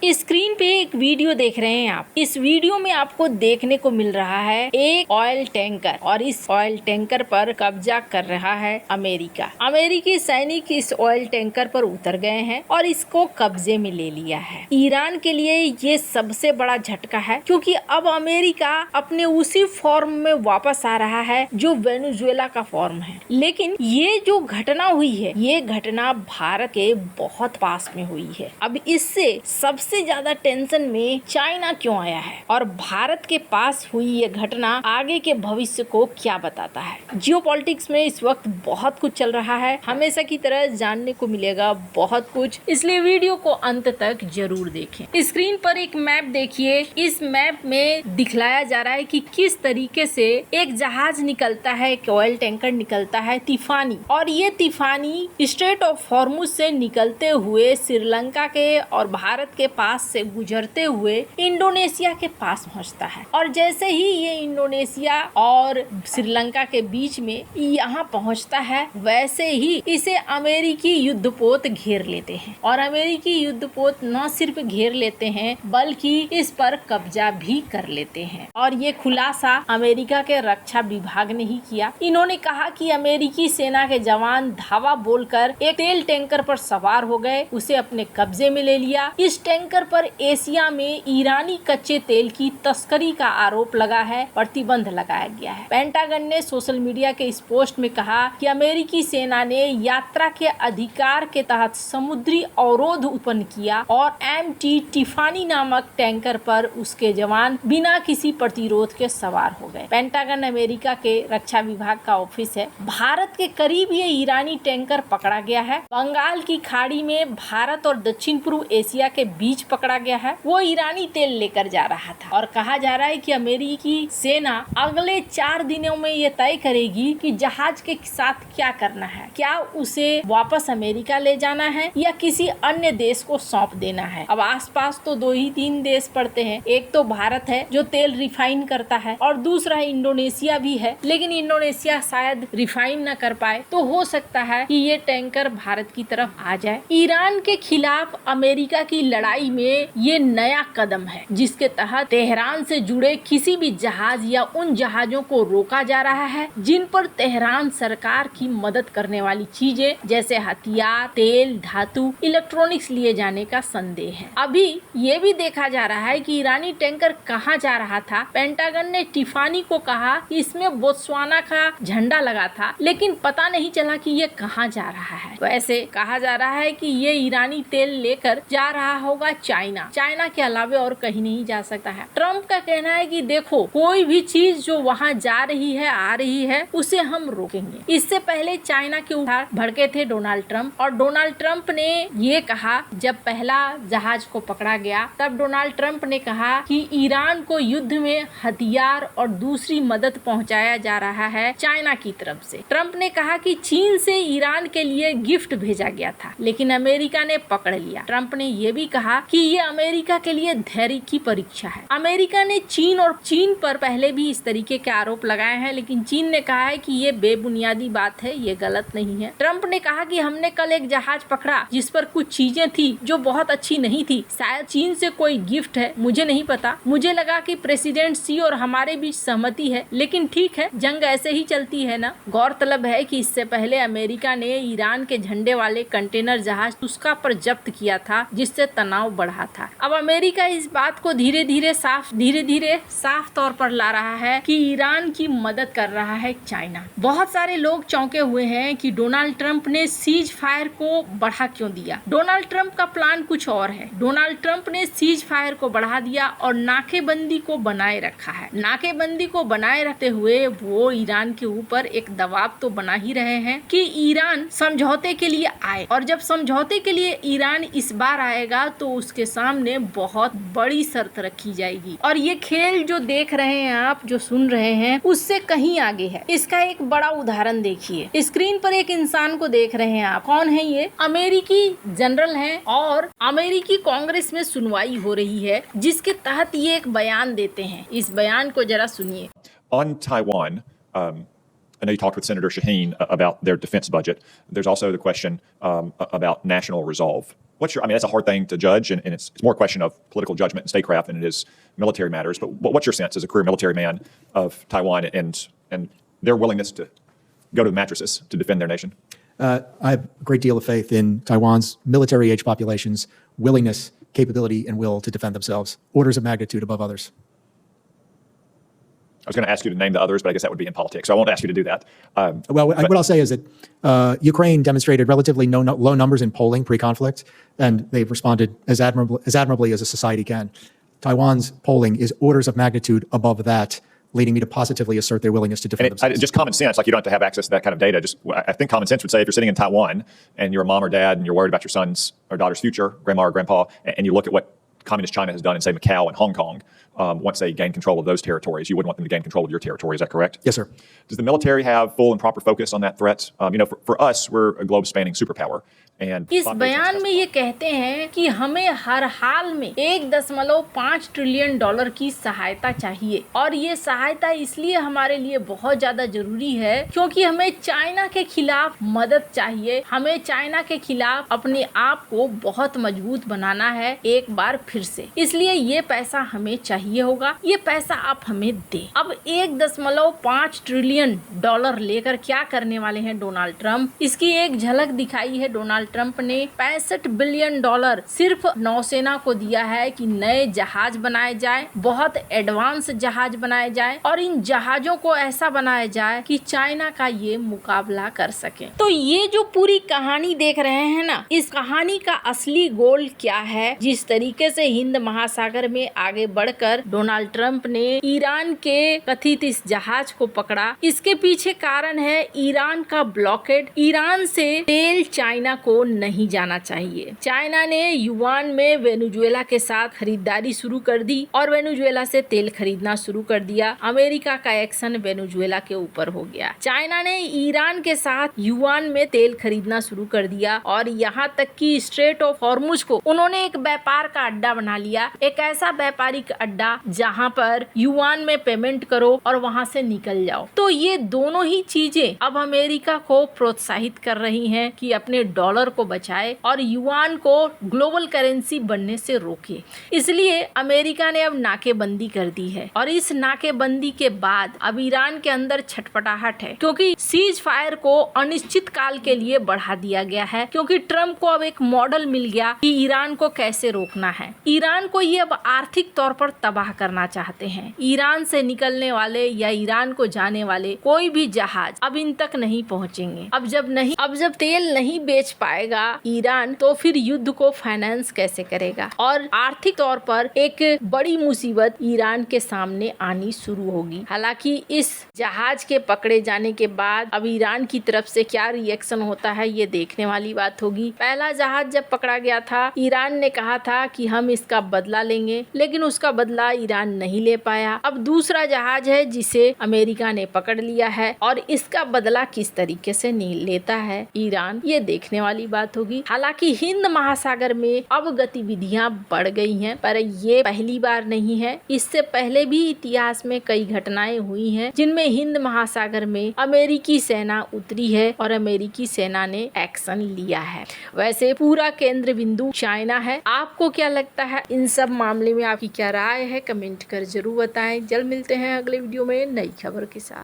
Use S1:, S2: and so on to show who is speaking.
S1: Screen पे एक video देख रहे हैं आप। इस वीडियो में आपको देखने को मिल रहा है एक ऑयल टैंकर और इस ऑयल टैंकर पर कब्जा कर रहा है अमेरिका। अमेरिकी सैनिक इस ऑयल टैंकर पर उतर गए हैं और इसको कब्जे में ले लिया है। ईरान के लिए ये सबसे बड़ा झटका है क्योंकि अब अमेरिका अपने उसी फॉर्म में वापस आ रहा है जो वेनेजुएला का फॉर्म है। लेकिन ये जो घटना हुई है ये घटना भारत के बहुत पास में हुई है। अब इससे सबसे ज्यादा टेंशन में चाइना क्यों आया है और भारत के पास हुई ये घटना आगे के भविष्य को क्या बताता है। जियोपॉलिटिक्स में इस वक्त बहुत कुछ चल रहा है, हमेशा की तरह जानने को मिलेगा बहुत कुछ, इसलिए वीडियो को अंत तक जरूर देखें। स्क्रीन पर एक मैप देखिए। इस मैप में दिखलाया जा रहा है कि किस तरीके से एक जहाज निकलता है, एक ऑयल टैंकर निकलता है तिफानी, और ये तिफानी स्ट्रेट ऑफ हॉर्मुज से निकलते हुए श्रीलंका के और भारत के पास से गुजरते हुए इंडोनेशिया के पास पहुंचता है। और जैसे ही ये इंडोनेशिया और श्रीलंका के बीच में यहाँ पहुंचता है वैसे ही इसे अमेरिकी युद्धपोत घेर लेते हैं। और अमेरिकी युद्धपोत न सिर्फ घेर लेते हैं बल्कि इस पर कब्जा भी कर लेते हैं। और ये खुलासा अमेरिका के रक्षा विभाग ने ही किया। इन्होंने कहा कि अमेरिकी सेना के जवान धावा बोलकर एक तेल टैंकर पर सवार हो गए, उसे अपने कब्जे में ले लिया। इस टैंकर पर एशिया में ईरानी कच्चे तेल की तस्करी का आरोप लगा है, प्रतिबंध लगाया गया है। पेंटागन ने सोशल मीडिया के इस पोस्ट में कहा कि अमेरिकी सेना ने यात्रा के अधिकार के तहत समुद्री अवरोध उत्पन्न किया और MT टिफानी नामक टैंकर पर उसके जवान बिना किसी प्रतिरोध के सवार हो गए। पेंटागन अमेरिका के रक्षा विभाग का ऑफिस है। भारत के करीब ये ईरानी टैंकर पकड़ा गया है। बंगाल की खाड़ी में भारत और दक्षिण पूर्व एशिया के बीच पकड़ा गया है। वो ईरानी तेल लेकर जा रहा था और कहा जा रहा है कि अमेरिकी सेना अगले 4 दिनों में ये तय करेगी कि जहाज के साथ क्या करना है, क्या उसे वापस अमेरिका ले जाना है या किसी अन्य देश को सौंप देना है। अब आसपास तो 2 ही 3 देश पड़ते हैं, एक तो भारत है जो तेल रिफाइन करता है और दूसरा इंडोनेशिया भी है, लेकिन इंडोनेशिया शायद रिफाइन न कर पाए, तो हो सकता है कि ये टैंकर भारत की तरफ आ जाए। ईरान के खिलाफ अमेरिका की लड़ाई में ये नया कदम है जिसके तहत तेहरान से जुड़े किसी भी जहाज या उन जहाजों को रोका जा रहा है जिन पर तेहरान सरकार की मदद करने वाली चीजें जैसे हथियार, तेल, धातु, इलेक्ट्रॉनिक्स लिए जाने का संदेह है। अभी ये भी देखा जा रहा है कि ईरानी टैंकर कहाँ जा रहा था। पेंटागन ने टिफानी को कहा कि इसमें बोत्सवाना का झंडा लगा था, लेकिन पता नहीं चला कि ये कहाँ जा रहा है। वैसे कहा जा रहा है कि ये ईरानी तेल लेकर जा रहा होगा चाइना के अलावा और कहीं नहीं जा सकता है। ट्रम्प का कहना है कि देखो, कोई भी चीज जो वहाँ जा रही है, आ रही है, उसे हम रोकेंगे। इससे पहले चाइना के ऊपर भड़के थे डोनाल्ड ट्रम्प, और डोनाल्ड ट्रम्प ने ये कहा, जब पहला जहाज को पकड़ा गया तब डोनाल्ड ट्रम्प ने कहा कि ईरान को युद्ध में हथियार और दूसरी मदद पहुंचाया जा रहा है चाइना की तरफ से। ट्रम्प ने कहा कि चीन से ईरान के लिए गिफ्ट भेजा गया था, लेकिन अमेरिका ने पकड़ लिया। ट्रम्प ने यह भी कहा कि ये अमेरिका के लिए धैर्य की परीक्षा है। अमेरिका ने चीन पर पहले भी इस तरीके के आरोप लगाए हैं, लेकिन चीन ने कहा है कि ये बेबुनियादी बात है, ये गलत नहीं है। ट्रम्प ने कहा कि हमने कल एक जहाज पकड़ा जिस पर कुछ चीजें थी जो बहुत अच्छी नहीं थी, शायद चीन से कोई गिफ्ट है, मुझे नहीं पता। मुझे लगा कि प्रेसिडेंट सी और हमारे बीच सहमति है, लेकिन ठीक है, जंग ऐसे ही चलती है ना। गौरतलब है कि इससे पहले अमेरिका ने ईरान के झंडे वाले कंटेनर जहाज तुस्का पर जब्त किया था, जिससे तनाव बढ़ा था। अब अमेरिका इस बात को धीरे धीरे साफ तौर पर ला रहा है कि ईरान की मदद कर रहा है चाइना। बहुत सारे लोग चौंके हुए हैं कि डोनाल्ड ट्रंप ने सीज फायर को बढ़ा क्यों दिया। डोनाल्ड ट्रंप का प्लान कुछ और है। डोनाल्ड ट्रंप ने सीज फायर को बढ़ा दिया और नाकेबंदी को बनाए रखा है। नाकेबंदी को बनाए रखते हुए वो ईरान के ऊपर एक दबाव तो बना ही रहे हैं कि ईरान समझौते के लिए आए, और जब समझौते के लिए ईरान इस बार आएगा तो उसके सामने बहुत बड़ी शर्त रखी जाएगी। और ये खेल जो देख रहे हैं आप, जो सुन रहे हैं, उससे कहीं आगे है। इसका एक बड़ा उदाहरण देखिए। स्क्रीन पर एक इंसान को देख रहे हैं आप। कौन है ये? अमेरिकी जनरल हैं और अमेरिकी कांग्रेस में सुनवाई हो रही है जिसके तहत ये एक बयान देते हैं। इस बयान को जरा सुनिए।
S2: On Taiwan, I know you talked with Senator Shaheen about their defense budget. There's also the question about national resolve. That's a hard thing to judge, and it's more a question of political judgment and statecraft than it is military matters. But what's your sense as a career military man of Taiwan and their willingness to go to the mattresses to defend their nation?
S3: I have a great deal of faith in Taiwan's military-age population's willingness, capability, and will to defend themselves, orders of magnitude above others.
S2: I was going to ask you to name the others, but I guess that would be in politics, so I won't ask you to do that.
S3: What I'll say is that Ukraine demonstrated relatively low numbers in polling pre-conflict, and they've responded as admirably as a society can. Taiwan's polling is orders of magnitude above that, leading me to positively assert their willingness to defend themselves.
S2: Just common sense, like you don't have to have access to that kind of data. I think common sense would say if you're sitting in Taiwan and you're a mom or dad and you're worried about your son's or daughter's future, grandma or grandpa, and you look at what Communist China has done in, say, Macau and Hong Kong, once they gain control of those territories, you wouldn't want them to gain control of your territory. Is that correct?
S3: Yes, sir.
S2: Does the military have full and proper focus on that threat? For us, we're a globe-spanning superpower.
S1: इस बयान में ये कहते हैं कि हमें हर हाल में 1.5 trillion dollar की सहायता चाहिए, और ये सहायता इसलिए हमारे लिए बहुत ज्यादा जरूरी है क्योंकि हमें चाइना के खिलाफ मदद चाहिए। हमें चाइना के खिलाफ अपने आप को बहुत मजबूत बनाना है एक बार फिर से, इसलिए ये पैसा हमें चाहिए होगा। ये पैसा आप हमें दें। अब 1.5 ट्रिलियन डॉलर लेकर क्या करने वाले हैं डोनाल्ड ट्रंप, इसकी एक झलक दिखाई है। डोनाल्ड ट्रंप ने 65 बिलियन डॉलर सिर्फ नौसेना को दिया है कि नए जहाज बनाए जाए, बहुत एडवांस जहाज बनाए जाए, और इन जहाजों को ऐसा बनाया जाए कि चाइना का ये मुकाबला कर सके। तो ये जो पूरी कहानी देख रहे हैं ना, इस कहानी का असली गोल क्या है? जिस तरीके से हिंद महासागर में आगे बढ़कर डोनाल्ड ट्रंप ने ईरान के कथित इस जहाज को पकड़ा, इसके पीछे कारण है ईरान का ब्लॉकेड। ईरान से तेल चाइना को नहीं जाना चाहिए। चाइना ने युआन में वेनेजुएला के साथ खरीदारी शुरू कर दी और वेनेजुएला से तेल खरीदना शुरू कर दिया। अमेरिका का एक्शन वेनेजुएला के ऊपर हो गया। चाइना ने ईरान के साथ युआन में तेल खरीदना शुरू कर दिया और यहाँ तक कि स्ट्रेट ऑफ हॉर्मुज को उन्होंने एक व्यापार का अड्डा बना लिया, एक ऐसा व्यापारिक अड्डा जहाँ पर युआन में पेमेंट करो और वहाँ से निकल जाओ। तो ये दोनों ही चीजें अब अमेरिका को प्रोत्साहित कर रही हैं कि अपने डॉलर को बचाए और युआन को ग्लोबल करेंसी बनने से रोके। इसलिए अमेरिका ने अब नाकेबंदी कर दी है और इस नाकेबंदी के बाद अब ईरान के अंदर छटपटाहट है क्योंकि सीज फायर को अनिश्चित काल के लिए बढ़ा दिया गया है, क्योंकि ट्रंप को अब एक मॉडल मिल गया कि ईरान को कैसे रोकना है। ईरान को ये अब आर्थिक तौर पर तबाह करना चाहते हैं। ईरान से निकलने वाले या ईरान को जाने वाले कोई भी जहाज अब इन तक नहीं पहुंचेंगे। अब जब तेल नहीं बेच पाएगा ईरान, तो फिर युद्ध को फाइनेंस कैसे करेगा? और आर्थिक तौर पर एक बड़ी मुसीबत ईरान के सामने आनी शुरू होगी। हालांकि इस जहाज के पकड़े जाने के बाद अब ईरान की तरफ से क्या रिएक्शन होता है ये देखने वाली बात होगी। पहला जहाज जब पकड़ा गया था, ईरान ने कहा था कि हम इसका बदला लेंगे, लेकिन उसका बदला ईरान नहीं ले पाया। अब दूसरा जहाज है जिसे अमेरिका ने पकड़ लिया है और इसका बदला किस तरीके से नहीं लेता है ईरान, ये देखने वाली बात होगी। हालांकि हिंद महासागर में अब गतिविधियां बढ़ गई हैं, पर ये पहली बार नहीं है। इससे पहले भी इतिहास में कई घटनाएं हुई हैं जिनमें हिंद महासागर में अमेरिकी सेना उतरी है और अमेरिकी सेना ने एक्शन लिया है। वैसे पूरा केंद्र बिंदु चाइना है। आपको क्या लगता है इन सब मामले में? आपकी क्या राय है? कमेंट कर जरूर बताएं। जल्द मिलते हैं अगले वीडियो में नई खबर के साथ।